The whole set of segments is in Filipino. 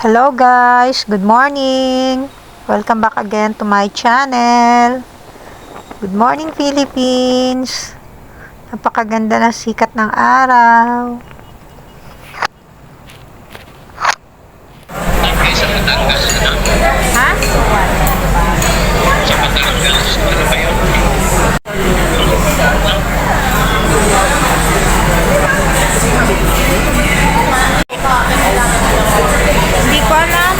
Hello guys, good morning. Welcome back again to my channel. Good morning Philippines. Napakaganda na sikat ng araw. Ha? Hindi ko alam.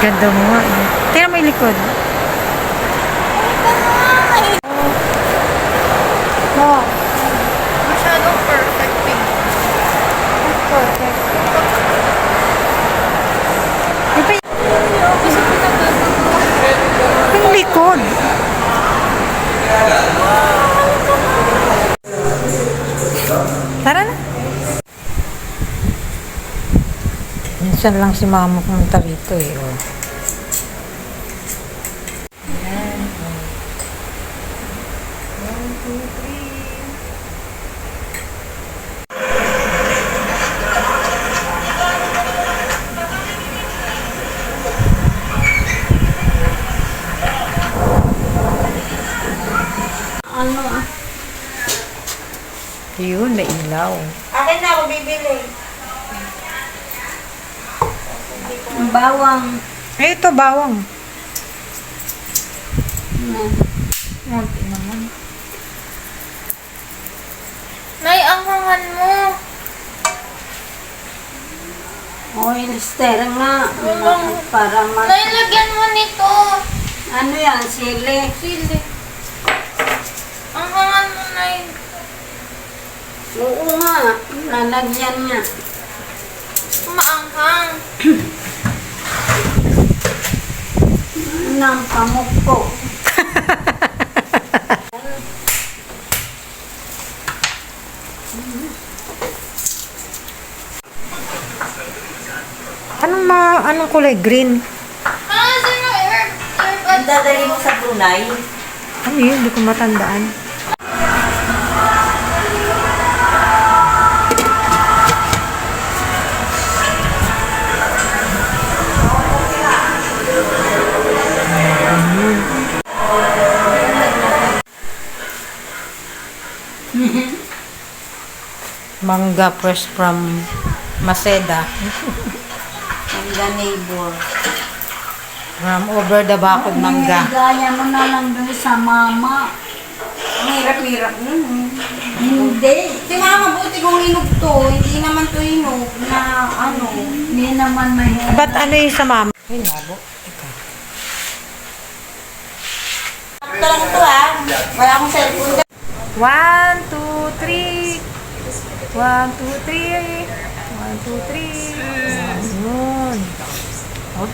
Ganda mo nga eh. Tingnan mo yung likod. Oh. Masyadong perfect pink. Perfect. Gusto ko na ba? Yung likod. Tara na. Minsan lang si mama pumunta rito eh. Oh. Ayan. 1, 2, 3. Ano ah? Yun, may ilaw. Akin na ako bibili. Bawang. Eh, ito bawang. Munti naman. Nay, ang hangan mo. Oil stir nga. Walang- Para mas... Nay, lagyan mo nito. Ano yan? Sili? Sili. Ang hangan mo, Nay. Oo nga. Lalagyan nga. Maanghang. Ng pamuk ko. Anong kulay? Green. Sino herb? Ang dadali mo sa Brunei? Ano yun? Hindi ko matandaan. Mangga fresh from Maceda. Ang the neighbor. From over the bakod mangga. Gaya mo na lang doon sa mama. Ang hirap-hirap nun. Hindi. Si mama, buti kung hinog to. Hindi naman to hinog na ano. Hindi naman mahirap. Ba't ano yung sa mama? Ay, labo. Ika. Ito lang ito ah. Wala akong cellphone. 1, 2, 3. 1, 2, 3. 1, 2, 3. Ayun. Oh.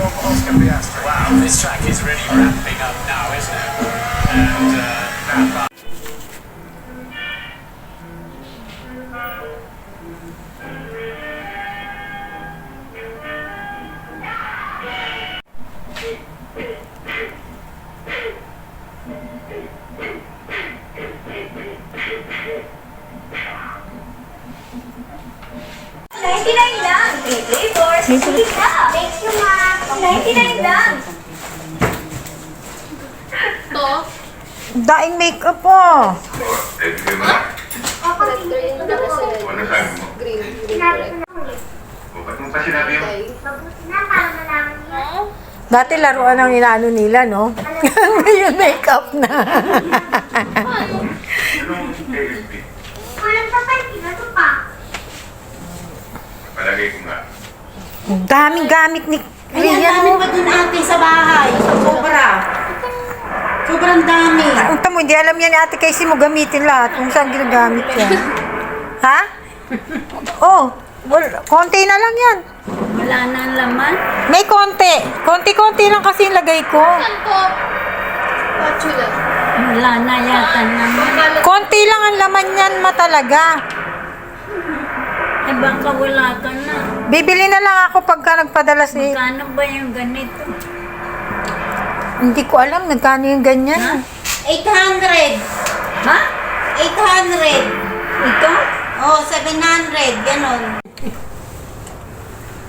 Wow, this track is really ramping up now, isn't it? And $99 lang. 3 flavors. Sige na. Thank you, ma. $99 lang. To. Daing makeup po. Ako, Corrector yun naman sa Ano sabi mo? green sinabi ko correct. na ulit. O, ba't mo ba sinabi mo? Mabuti na para malaman niyo. Dati laruan ang inaano nila, no? Ngayon makeup na. Anong KSP? Walang tapay, sinato pa. Palagay ko nga. Daming gamit ni Ayan, Rian dami mo. pa din ate sa bahay. Sobra. Sobrang dami. Unta mo, hindi alam yan ni Ate Casey mo gamitin lahat. Kung saan ginagamit yan. Ha? Oh, konti na lang yan. Wala na ang laman. May konti. Konti-konti lang kasi yung lagay ko. Wala na yata naman. Konti lang ang laman yan talaga. Eh baka wala ka na. Bibili na lang ako pagka nagpadala si... Magkano ba yung ganito? Hindi ko alam, nagkano yung ganyan. 800. Ha? 800. Ito? Oh, 700. Ganon.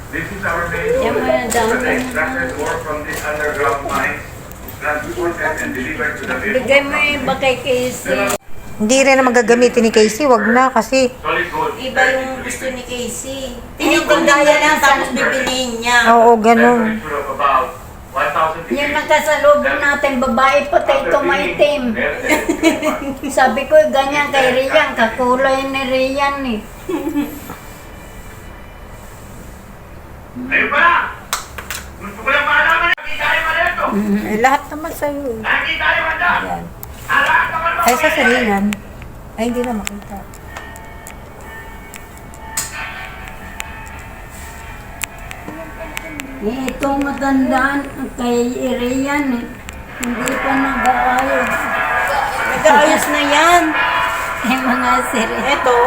This is our base. Yan mo yung dami. The extracted ore from this underground mine is transported and delivered to the mill. Bigay mo yung iba kay Casey. Hindi rin na magagamitin ni Casey, wag na kasi... Solid gold. Iba yung gusto ni Casey. Tinitinda niya lang tapos bibiliin niya. Oo, ganun. Temperature of about 1,000 Yung nagkasalubong natin, babae puti ito maitim. Sabi ko, ganyan kay Rian, kakulay ni Rian eh. Ayun pala! Gusto ko lang malaman na hindi tayo malito. Eh, lahat naman sa'yo. Hindi tayo handa. Lahat naman Ay, sa sarilan. Ay, hindi na makita. Eh, ito matandaan kay Rian eh. Hindi pa nag-aayos. Nag-aayos na yan. Eh, mga siri. Ito.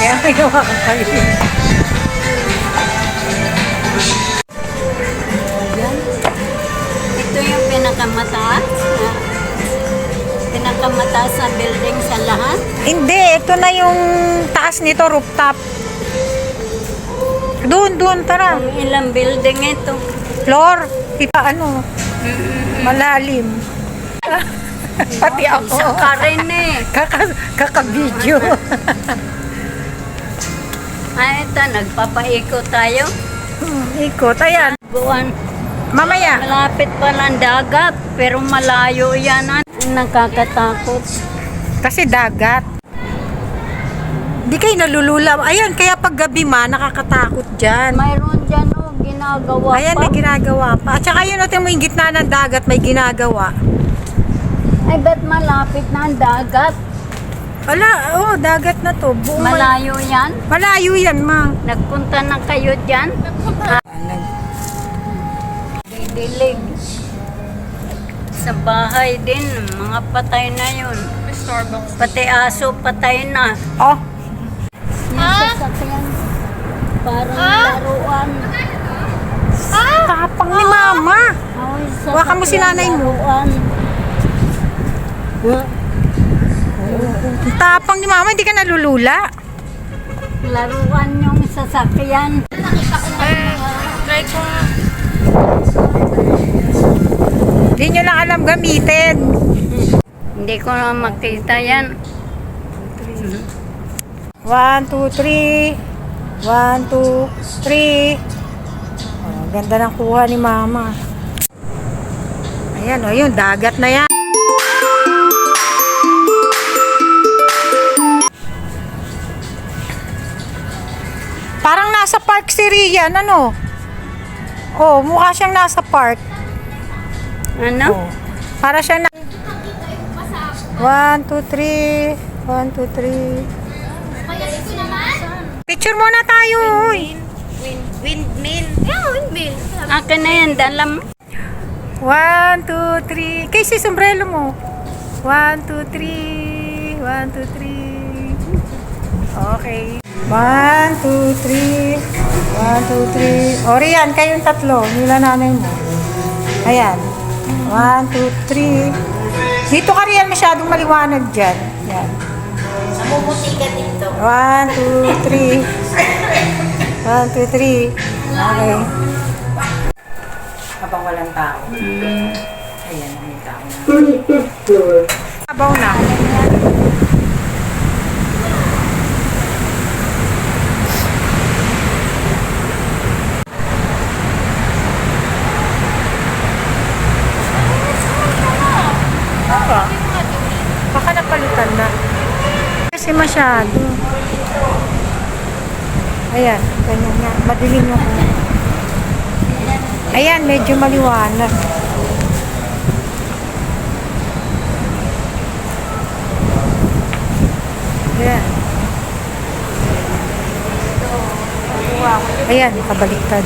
Kaya may gawa ka kayo. Ito yung pinakamataas. Pinakamataas na building sa lahat. Hindi, ito na yung taas nito, rooftop. Doon, tara. Kung ilang building ito. Floor, ano, malalim. Pati ako. Isa ka rin eh. Kaka-video. Ay, ito, nagpapaikot tayo. Ikot, ayan. Buwan. Mamaya. Malapit pa lang dagat, pero malayo yan. Nakakatakot. Kasi dagat. Di kayo nalulula. Ayan, kaya pag gabi nakakatakot dyan. Mayroon dyan o, ginagawa Ayan, pa. may ginagawa pa. At saka yun, natin mo yung gitna ng dagat, may ginagawa. Ay, ba't malapit na ang dagat? Dagat na to. Buong Malayo yan? Malayo yan, ma. Nagpunta na kayo dyan? Didilig. Sa bahay din, mga patay na yun. Pati aso patay na. Oh, Yung sasakyan, parang laruan. tapang ni mama. Ay, Hawakan mo si nanay mo. Laruan. Ang tapang ni mama, hindi ka nalulula. Laruan yung sasakyan. Hindi nyo lang alam gamitin. Hindi ko na makita yan. 1, 2, 3. 1, 2, 3. Oh, ganda ng kuha ni mama. Ayan, yung dagat na yan. Parang nasa park si Rian, ano? Oh, mukha siyang nasa park. Ano? Oh. Para siya na... 1, 2, 3. 1, 2, 3. Picture muna tayo, uy. Windmill. Akin na yan, dalam. 1, 2, 3. Casey, sombrero mo. 1, 2, 3. 1, 2, 3. Okay. 1, 2, 3. 1, 2, 3. O, Rian, kayong tatlo. Nila nanay mo. Ayan. 1, 2, 3. Dito ka, Rian, masyadong maliwanag dyan. Yan. Namumuti ka dito. 1, 2, 3. 1, 2, 3. Okay. Habang walang tao. Ayan, may tao na. Sabaw na. Baka napalitan na. Kasi masyado. Ayan, ganyan nga. Madilim na. Ayan, medyo maliwanag. Ayan. Ayan, kabaliktad.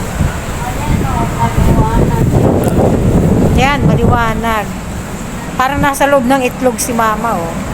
Ayan, maliwanag. Parang nasa loob ng itlog si mama, oh.